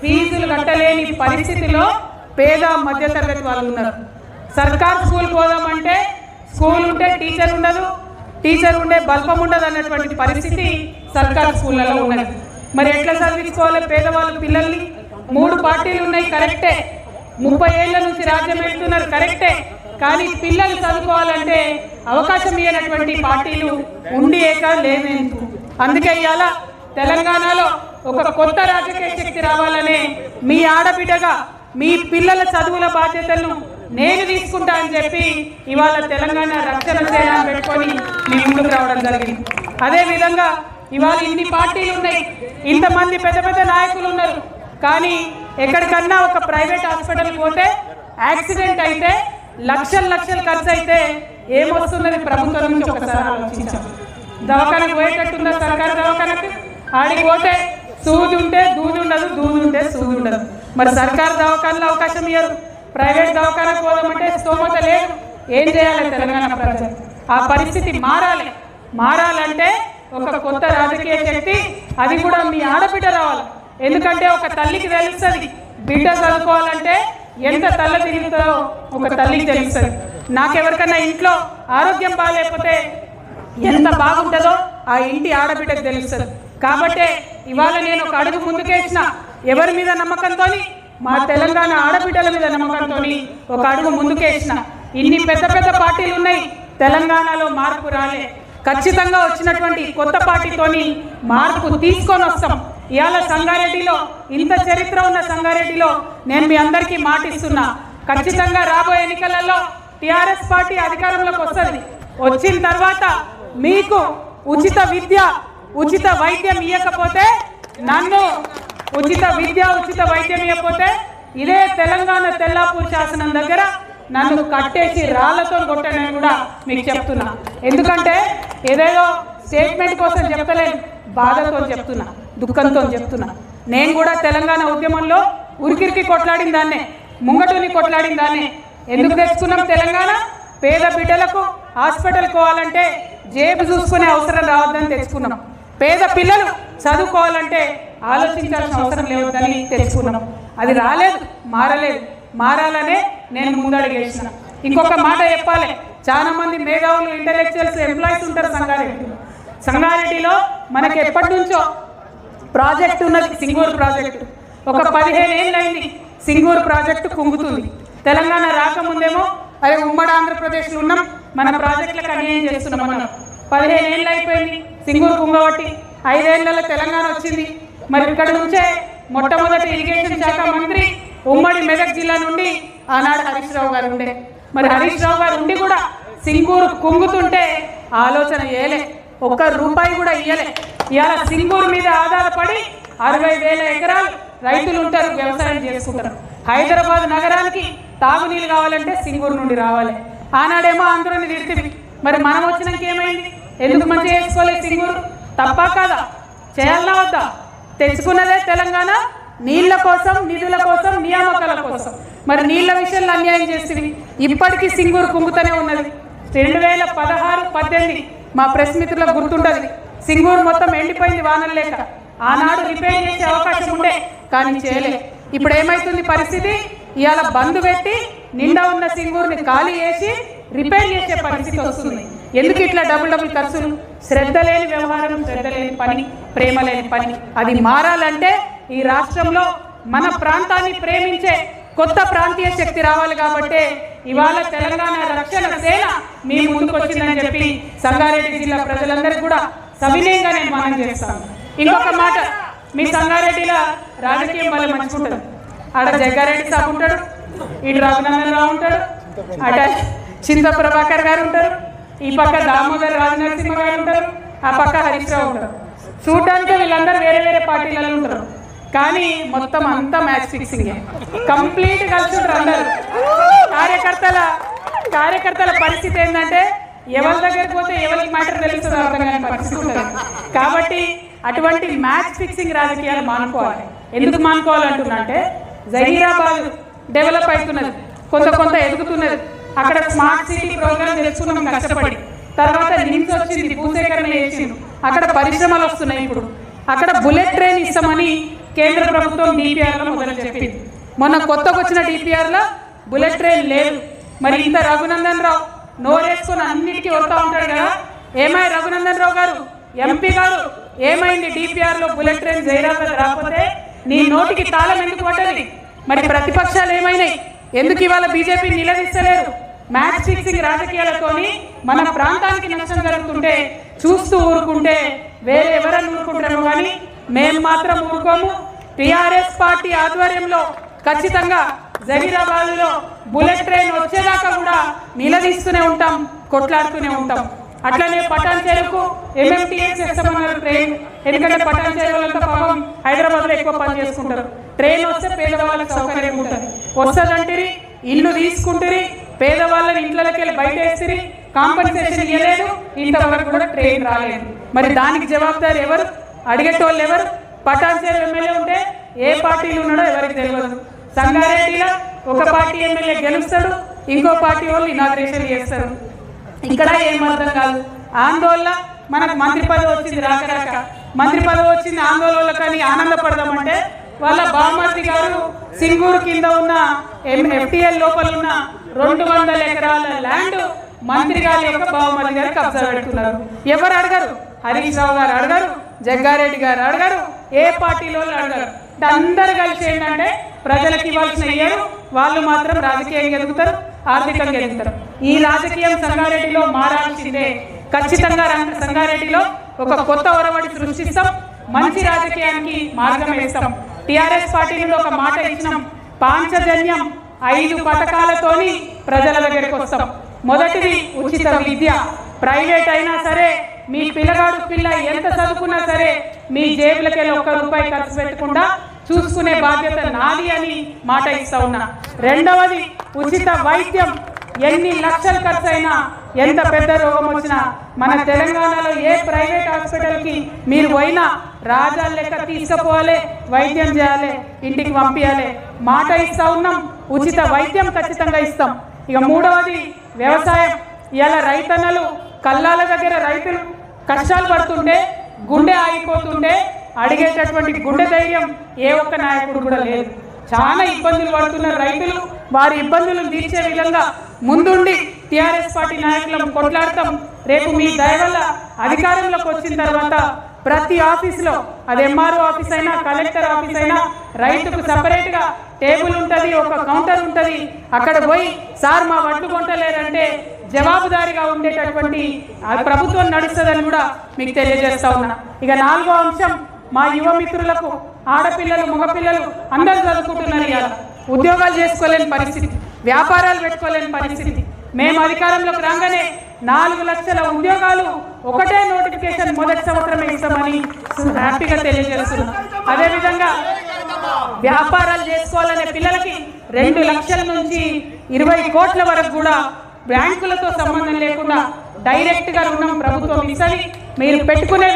ఫీజులు కట్టలేని పరిస్థితిలో పేద మధ్యతరగతి వాళ్ళు ఉన్నారు. సర్కార్ స్కూల్ పోదామంటే స్కూల్ ఉంటే టీచర్ ఉండదు, టీచర్ ఉండే బల్పం ఉండదు అన్నటువంటి పరిస్థితి సర్కార్ స్కూళ్ళలో ఉన్నది. మరి ఎట్లా చదివించుకోవాలి పేదవాళ్ళు పిల్లల్ని? 3 పార్టీలు ఉన్నాయి కరెక్టే, 30 ఏళ్ల నుంచి రాజ్యం వెళ్తున్నారు కరెక్టే, కానీ పిల్లలు చదువుకోవాలంటే అవకాశం ఇవ్వనటువంటి పార్టీలు ఉండి ఏక లేవేందుకు. అందుకే ఇవాళ తెలంగాణలో ఒక కొత్త రాజకీయ శక్తి రావాలనే మీ ఆడబిడ్డగా మీ పిల్లల చదువుల బాధ్యతలను నేను తీసుకుంటా అని చెప్పి ఇవాళ తెలంగాణ రక్షణ సేన పెట్టుకొని మీ ముందుకు రావడం జరిగింది. అదేవిధంగా ఇవాళ ఇన్ని పార్టీలు ఉన్నాయి, ఇంతమంది పెద్ద పెద్ద నాయకులు ఉన్నారు, కానీ ఎక్కడికన్నా ఒక ప్రైవేట్ హాస్పిటల్ పోతే యాక్సిడెంట్ అయితే లక్షలు ఖర్చు అయితే ఏమొస్తున్నది ప్రభుత్వం నుంచి ఒకసారి ఆలోచించాం. దవాఖానకు పోయేటట్టుందా సర్కారు దవాఖానకు? ఆడికి పోతే సూది ఉంటే దూది ఉండదు, దూది ఉంటే సూది ఉండదు. మరి సర్కారు దవాఖానలో అవకాశం ఇయ్యరు, ప్రైవేట్ దవాఖానకు పోదామంటే స్తోమత లేదు. ఏం చేయాలి తెలంగాణ ప్రజలు? ఆ పరిస్థితి మారాలంటే ఒక కొత్త రాజకీయ శక్తి, అది కూడా మీ ఆడబిడ్డ రావాలి. ఎందుకంటే ఒక తల్లికి తెలుస్తుంది బిడ్డ చదువుకోవాలంటే ఎంత తల్ల తిరుగుతుందో ఒక తల్లికి తెలుస్తుంది. నాకెవరికన్నా ఇంట్లో ఆరోగ్యం బాగాలేకపోతే ఎంత బాగుంటుందో ఆ ఇంటి ఆడబిడ్డకు తెలుస్తుంది. కాబట్టి ఇవాళ నేను ఒక అడుగు ముందుకేసిన, ఎవరి మీద నమ్మకంతో? మా తెలంగాణ ఆడబిడ్డల మీద నమ్మకంతో ఒక అడుగు ముందుకేసిన. ఇన్ని పెద్ద పెద్ద పార్టీలు ఉన్నాయి, తెలంగాణలో మార్పు రాలే. ఖచ్చితంగా వచ్చినటువంటి కొత్త పార్టీతోని మార్పు తీసుకొని వస్తాం. ఇవాళ సంగారెడ్డిలో ఇంత చరిత్ర ఉన్న సంగారెడ్డిలో నేను మీ అందరికీ మాటిస్తున్నా, ఖచ్చితంగా రాబోయే ఎన్నికలలో టీఆర్ఎస్ పార్టీ అధికారంలోకి వస్తుంది. వచ్చిన తర్వాత మీకు ఉచిత విద్య ఉచిత వైద్యం ఇవ్వకపోతే, నన్ను ఉచిత విద్య ఉచిత వైద్యం ఇవ్వకపోతే ఇదే తెలంగాణ తెల్లాపూర్ శాసనం దగ్గర నన్ను కట్టేసి రాళ్లతో కొట్టనని కూడా మీకు చెప్తున్నా. ఎందుకంటే ఏదేదో స్టేట్మెంట్ కోసం చెప్తలేను, బాధతో చెప్తున్నా, దుఃఖంతో చెప్తున్నా. నేను కూడా తెలంగాణ ఉద్యమంలో ఉరికిరికి కొట్లాడిన దాన్నే, ముంగటుని కొట్లాడిన దాన్నే. ఎందుకు తెచ్చుకున్నాం తెలంగాణ? పేద బిడ్డలకు హాస్పిటల్ పోవాలంటే జేబు చూసుకునే అవసరం రావద్దని తెచ్చుకున్నాం. పేద పిల్లలు చదువుకోవాలంటే ఆలోచించాల్సిన అవసరం లేవద్దని తెచ్చుకున్నాం. అది రాలేదు, మారాలనే నేను ముందడుగేసిన. ఇంకొక మాట చెప్పాలి, చాలా మంది మేధావులు ఇంటెలెక్చువల్స్ ఎంప్లాయీస్ ఉంటారు సంగారెడ్డిలో. మనకి ఎప్పటి నుంచో ప్రాజెక్టు ఉన్నది, సింగూరు ప్రాజెక్టు. ఒక 15 ఏళ్ళైంది సింగూరు ప్రాజెక్టు కుంగుతుంది. తెలంగాణ రాకముందేమో అదే ఉమ్మడి ఆంధ్రప్రదేశ్లో ఉన్నాం, మన ప్రాజెక్టులకు అన్యాయం చేస్తున్నాం అన్నాం. 15 ఏళ్ళు అయిపోయింది సింగూరు కుంగబట్టి, 5 ఏళ్లలో తెలంగాణ వచ్చింది. మరి ఇక్కడ నుంచే మొట్టమొదటి ఇరిగేషన్ శాఖ మంత్రి ఉమ్మడి మెదక్ జిల్లా నుండి ఆనాడు హరీష్ రావు గారు ఉండే. మరి హరీష్ రావు గారు ఉండి కూడా సింగూరు కుంగుతుంటే ఆలోచన చేయలే, ఒక్క రూపాయి కూడా ఇయ్యలే. ఇవాళ సింగూరు మీద ఆధారపడి 60,000 ఎకరాలు రైతులు ఉంటారు, వ్యవసాయం చేసుకుంటారు. హైదరాబాద్ నగరానికి తాగునీళ్ళు కావాలంటే సింగూరు నుండి రావాలి. ఆనాడేమో ఆంధ్రని తిరిగి, మరి మనం వచ్చినాక ఏమైంది? ఎందుకు మంచిగా చేసుకోలేదు సింగూరు? తప్పా కాదా? చేయాలన్నా వద్దా? తెచ్చుకున్నదే తెలంగాణ నీళ్ల కోసం, నిధుల కోసం, నియామకాల కోసం. మరి నీళ్ల విషయంలో అన్యాయం చేస్తుంది. ఇప్పటికీ సింగూరు కుంగుతూనే ఉన్నది. 2016-18 మా ప్రెస్ మిత్రులకు గుర్తుంటుంది, సింగూరు మొత్తం ఎండిపోయింది వానలు లేక. ఆనాడు రిపేర్ చేసే అవకాశం ఉండే, కానీ చేయలే. ఇప్పుడు ఏమైతుంది పరిస్థితి? ఇవాళ బంద్ పెట్టి నిండా ఉన్న సింగూరుని ఖాళీ చేసి రిపేర్ చేసే పరిస్థితి వస్తుంది. ఎందుకు ఇట్లా డబుల్ ఖర్చులు? శ్రద్ధ లేని వ్యవహారం, శ్రద్ధ లేని పని, ప్రేమ లేని పని. అది మారాలంటే ఈ రాష్ట్రంలో మన ప్రాంతాన్ని ప్రేమించే కొత్త ప్రాంతీయ శక్తి రావాలి. కాబట్టి ఇవాళ తెలంగాణ రక్షణ సేన మీ ముందుకు వచ్చిందని చెప్పి సంగారెడ్డి జిల్లా ప్రజలందరికీ కూడా సవినయంగా నేను మనం చేస్తాను. ఇంకొక మాట, మీ సంగారెడ్డిలో రాజకీయం వల్ల మంచుకుంటారు. ఆడ జగ్గారెడ్డి సాబ్ ఉంటాడు, ఇటు రఘునందన్ రావు ఉంటాడు, అట చింత ప్రభాకర్ గారు ఉంటారు, ఈ పక్క దామోదర్ రాజనరసింహ గారు ఉంటారు, ఆ పక్క హరీష్ రావు ఉంటారు. చూడడానికి వీళ్ళందరూ వేరే వేరే పార్టీలలో ఉంటారు, కానీ మొత్తం అంతా మ్యాచ్ ఫిక్సింగ్, కంప్లీట్ కలిసి ఉంటారు అందరు. కార్యకర్తల పరిస్థితి ఏంటంటే ఎవరి దగ్గరికి పోతే ఎవరికి మ్యాటర్ తెలుస్తుందో అర్థం కాని పరిస్థితి ఉంటుంది. కాబట్టి అటువంటి మ్యాచ్ ఫిక్సింగ్ రాజకీయాలు మానుకోవాలి. ఎందుకు మానుకోవాలంటున్నా అంటే, జహీరాబాద్ డెవలప్ అవుతున్నది, కొంత ఎదుగుతున్నది. అక్కడ స్మార్ట్ సిటీ ప్రోగ్రామ్ తెలుసుకున్నాం కష్టపడి. తర్వాత నిమ్స్ వచ్చింది, భూసేకరణ చేసింది, అక్కడ పరిశ్రమలు వస్తున్నాయి. ఇప్పుడు అక్కడ బుల్లెట్ ట్రైన్ ఇస్తామని కేంద్ర ప్రభుత్వం డిపిఆర్లో మొదలు చెప్పింది. మొన్న కొత్తగా వచ్చిన డిపిఆర్లో బుల్లెట్ ట్రైన్ లేదు. మరి ఇంత రఘునందన్ రావు నోరేసుకొని అన్నిటికీ వస్తూ ఉంటాడు కదా, ఏమై రఘునందన్ రావు గారు ఎంపీ గారు ఏమైంది డిపిఆర్లో బుల్లెట్ ట్రైన్ జైరాబాద్ రాకపోతే నీ నోటికి తాళం ఎందుకు పడ్డది? మరి ప్రతిపక్షాలు ఏమైనాయి? ఎందుకు ఇవాళ బీజేపీ నిలదీస్తలేరు? మ్యాచ్ ఫిక్సింగ్ రాజకీయాలతోని మన ప్రాంతానికి నష్టం జరుగుతుంటే చూస్తూ ఊరుకుంటే వేరే ఎవరన్నా ఊరుకుంటారు, కానీ మేము మాత్రం ఊరుకోము. టీఆర్ఎస్ పార్టీ ఆధ్వర్యంలో ఖచ్చితంగా జహీరాబాద్లో బుల్లెట్ ట్రైన్ వచ్చేదాకా కూడా నిలదీస్తూనే ఉంటాం, కొట్లాడుతూనే ఉంటాం. అట్లనే పటాన్ చెరువుకు ఎంఎంటీఎస్ చేస్తామన్నారు ట్రైన్. ఎందుకంటే పటాన్ చెరువులంతా పాపం హైదరాబాద్లో ఎక్కువ పని చేసుకుంటారు. ట్రైన్ వస్తే పేదవాళ్ళకి సౌకర్యం ఉంటుంది. వస్తుందంటిరి, ఇల్లు తీసుకుంటారు, పేదవాళ్ళని ఇంట్లోకి వెళ్ళి బయట వేసిరి, కాంపెన్సేషన్ ఇవ్వలేదు, ఇంతవరకు కూడా ట్రైన్ రాలేదు. మరి దానికి జవాబుదారి ఎవరు? అడిగేటోళ్ళు ఎవరు? పటాన్ చెరువు ఎమ్మెల్యే ఉంటే ఏ పార్టీలు ఉన్నాడో ఎవరికి తెలియదు. సంగారెడ్డిలో ఒక పార్టీ ఎమ్మెల్యే గెలుస్తాడు, ఇంకో పార్టీ వాళ్ళు ఇనాగ్రేషన్ చేస్తారు. ఇక్కడ ఏం అర్థం కాదు. ఆందోళన మనకు మంత్రి పదవి వచ్చింది, రాక మంత్రి పదవి వచ్చింది ఆందోళనలో, కానీ ఆనందపడదామంటే వాళ్ళ బామర్ది గారు సింగూరు కింద ఉన్న ఎఫ్టీఎల్ లోపల ఉన్న 200 ఎకరాల ల్యాండ్ మంత్రి గారి యొక్క బామర్ది గారు కబ్జా పెడుతున్నారు. ఎవరు అడగరు? హరీష్ రావు గారు అడగరు, జగ్గారెడ్డి గారు అడగరు, ఏ పార్టీలో అడగరు. అందరు కలిసి ఏంటంటే ప్రజలకు ఇవ్వాల్సిన ఇయ్యరు, వాళ్ళు మాత్రం రాజకీయంగా ఎదుగుతారు, ఆర్థికంగా ఎదుగుతారు. ఈ రాజకీయం సంగారెడ్డిలో మారాల్సిందే. ఖచ్చితంగా సంగారెడ్డిలో ఒక కొత్త ఒరవడి సృష్టిస్తాం, మంచి రాజకీయానికి మార్గం వేస్తాం. టీఆర్ఎస్ పార్టీ నుండి ఒక మాట ఇచ్చినాం, పాంచజన్యం 5 పథకాలతోని ప్రజల దగ్గరికి వస్తాం. మొదటిది ఉచిత విద్య. ప్రైవేట్ అయినా సరే, మీ పిల్ల ఎంత చదువుకున్నా సరే మీ జేబులకెళ్ళి ₹1 ఖర్చు పెట్టకుండా చూసుకునే బాధ్యత నాది అని మాట ఇస్తా ఉన్నా. రెండవది ఉచిత వైద్యం. ఎన్ని లక్షలు ఖర్చు అయినా, ఎంత పెద్ద రోగం వచ్చినా మన తెలంగాణలో ఏ ప్రైవేట్ హాస్పిటల్కి మీరు పోయినా రాజాల లెక్క తీసుకుపోవాలి, వైద్యం చేయాలి, ఇంటికి పంపించాలి, మాట ఇస్తా ఉన్నాం. ఉచిత వైద్యం ఖచ్చితంగా ఇస్తాం. ఇక మూడవది వ్యవసాయం. ఇవాళ రైతన్నలు కల్లాల దగ్గర రైతులు కష్టాలు పడుతుంటే, గుండె ఆగిపోతుంటే అడిగేటటువంటి గుండె ధైర్యం ఏ ఒక్క నాయకుడు కూడా లేదు. చాలా ఇబ్బందులు పడుతున్నారు రైతులు. వారి ఇబ్బందులను తీర్చే విధంగా ముందుండి టీఆర్ఎస్ పార్టీ నాయకులను కొట్లాడతాం. రేపు మీ దయ వల్ల అధికారంలోకి వచ్చిన తర్వాత ప్రతి ఆఫీసులో, అది ఎంఆర్ఓ ఆఫీస్ అయినా, కలెక్టర్ ఆఫీస్ అయినా, రైతుకు సపరేట్గా టేబుల్ ఉంటుంది, ఒక కౌంటర్ ఉంటుంది. అక్కడ పోయి సార్ మా వడ్లు కొంటలేరంటే జవాబుదారీగా ఉండేటటువంటి ప్రభుత్వం నడుస్తుందని కూడా మీకు తెలియజేస్తా ఉన్నా. ఇక 4వ అంశం, మా యువ మిత్రులకు, ఆడపిల్లలు మగపిల్లలు అందరూ చదువుకుంటున్నారు. ఇవాళ ఉద్యోగాలు చేసుకోలేని పరిస్థితి, వ్యాపారాలు పెట్టుకోలేని పరిస్థితి. మేము అధికారంలోకి రాగానే 4 లక్షల ఉద్యోగాలు ఒకటే నోటిఫికేషన్ మొదటి సంవత్సరమే ఇస్తామని హ్యాపీగా తెలియజేస్తున్నాం. అదేవిధంగా వ్యాపారాలు చేసుకోవాలనే పిల్లలకి 2 లక్షల నుంచి 20 కోట్ల వరకు కూడా బ్యాంకులతో సంబంధం లేకుండా డైరెక్ట్గా రుణం ప్రభుత్వం ఇస్తుంది. మీరు పెట్టుకునే